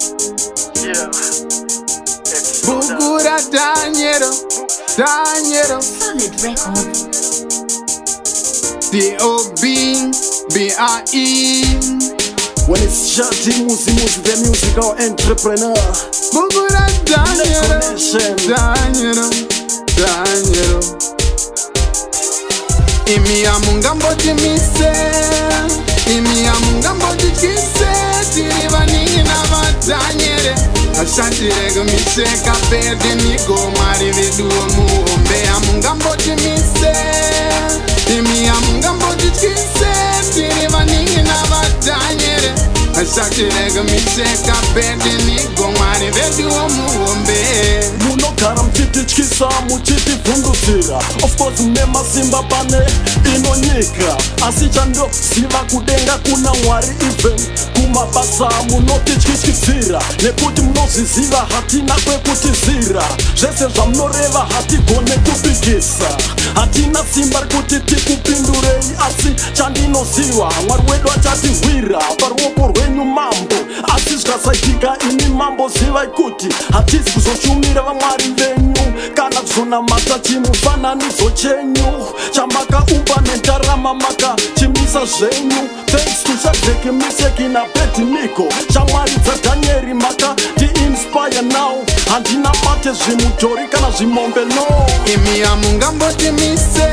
Yeah. Bugura Daniel, Daniel, Solid Records. D-O-B-B-I-E. When it's Jadi Muzi, the musical entrepreneur. Bugura Daniel, Connection. Daniel, Daniel. Imi amungambo jimise, imi amungambo jikise, tirivani na vatanyere. Ashantirega miseka perde nigo mari viduo muombe amungambo jimise, imi amungambo jikise, tirivani na vatanyere. Ashantirega miseka perde nigo mari viduo muombe. Munogara muchitityisa muchitivhundusira. Of course mune masimba pane inonyika, asi chandoziva kudenga kuna Mwari. Even kumabasa munotityisira, nekuti munozviziva hatina kwekutizira. Zvese zvamunoreva hatigone kubikisa, hatina simba rekuti tikupindurei. Asi chandinoziva Mwari wedu achatirwira paruoko rwenyu mambo. Asi zvikasaitika imi mambo zivai kuti hatizi kuzoshumira vamwari venyu kana kuzonamata chimufananidzo chenyu chamakaumba nendarama makachimisa zvenyu. Thanks to Shadrach, Meshach naAbednego, shamwari dzaDhanieri makati-inspire now. Handina bate zvimudhori kana zvimombe no. Imi amungambo jimise,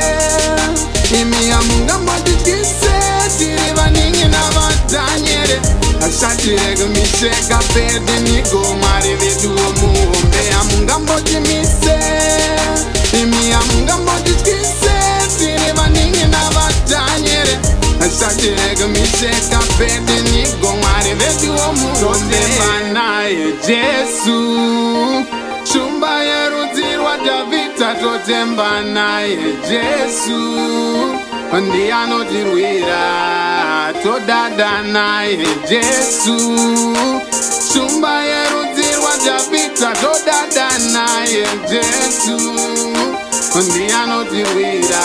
imi amungambo jikise, tirivani na vatanyere. Ashantirega miseka perde nigo mari viduo muombe amungambo jimise, imi amungambo jikise, tirivani na vatanyere. Ashantirega miseka perde nigo mari viduo muombe manaye Jesu. Shumba yerudzi rwaDhavhidha totemba naye Jesu. Ndiye anotirwira todada naye Jesu. Shumba yerudzi rwaDhavhidha todada naye Jesu. Ndiye anotirwira.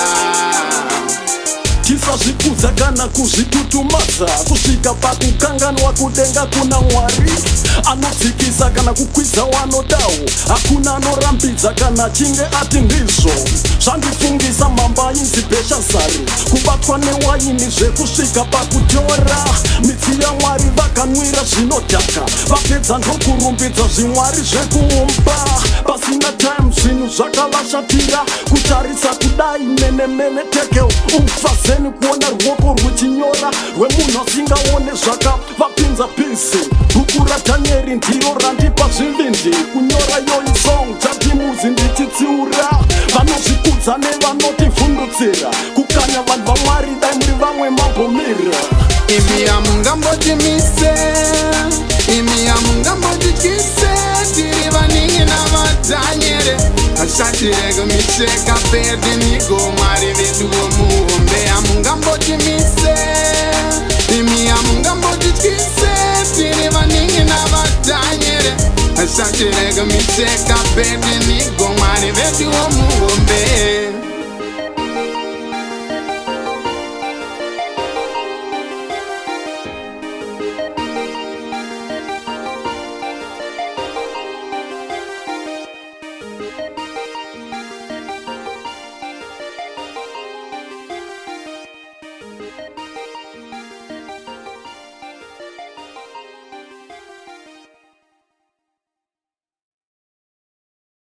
Tisazvikudza kana kuzvitutumadza, kusvika pakukanganwa kudenga kuna Mwari. Anodzikisa kana kukwidza wanodawo, hakuna anorambidza kana achinge ati ndizvo. Zvandifungisa mamba inzi Bheshazari, kubatwa newaini zvekusvika pakutora midzi yaMwari. Vakanwira zvinodhaka, vapedza ndokurumbidza zvimwari zvekuumba. Pasina time zvinhu zvakavashatira, kutarisa kudai menemene tekel umfazeni kuona ruoko rwuchinyora rwemunhu asingaone zvakavapinza pisi. Bhuku raDhanieri ndiro randipa zvivindi, kunyora yoyi song Jadi Muzi ndichitsiura. Vanozvikudza nevanotivhundutsira, kukanya vanhu vaMwari dai muri vamwe mambomira. Imi amungambo jimise, imi amungambo jikise, tirivani na vatanyere. Ashantirega miseka perde nigo mari viduo muombe amungambo jimise, imi amungambo jikise, tirivani na vatanyere. Ashantirega miseka perde nigo mari viduo muombe.